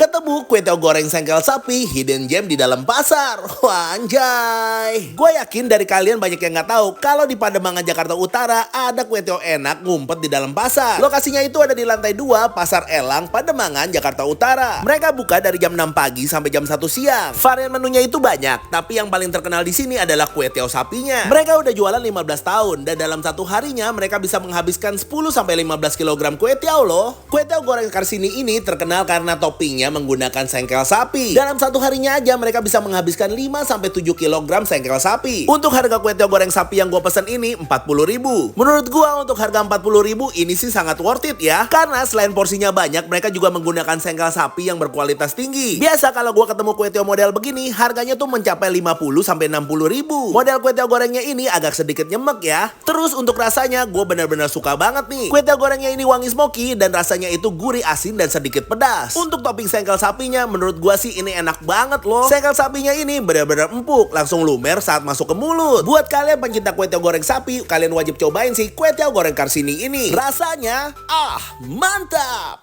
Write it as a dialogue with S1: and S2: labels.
S1: Ketemu kue tiaw goreng sengkel sapi hidden gem di dalam pasar. Wah, anjay. Gue yakin dari kalian banyak yang nggak tahu kalau di Pademangan Jakarta Utara ada kue tiaw enak ngumpet di dalam pasar. Lokasinya itu ada di lantai 2 Pasar Elang, Pademangan, Jakarta Utara. Mereka buka dari jam 6 pagi sampai jam 1 siang. Varian menunya itu banyak, tapi yang paling terkenal di sini adalah kue tiaw sapinya. Mereka udah jualan 15 tahun dan dalam satu harinya mereka bisa menghabiskan 10-15 kg kue tiaw loh. Kue tiaw goreng Karsini ini terkenal karena toppingnya menggunakan sengkel sapi. Dalam satu harinya aja mereka bisa menghabiskan 5-7 kg sengkel sapi. Untuk harga kue tiaw goreng sapi yang gue pesen ini 40.000. Menurut gue untuk harga 40.000 ini sih sangat worth it ya. Karena selain porsinya banyak, mereka juga menggunakan sengkel sapi yang berkualitas tinggi. Biasa kalau gue ketemu kue tiaw model begini, harganya tuh mencapai 50-60.000. Model kue tiaw gorengnya ini agak sedikit nyemek ya. Terus untuk rasanya gue benar-benar suka banget nih. Kue tiaw gorengnya ini wangi smoky dan rasanya itu gurih, asin dan sedikit pedas. Untuk topping sengkel sapinya menurut gua sih ini enak banget loh. Sengkel sapinya ini benar-benar empuk, langsung lumer saat masuk ke mulut. Buat kalian pencinta kue tiaw goreng sapi, kalian wajib cobain sih kue tiaw goreng Karsini ini. Rasanya mantap.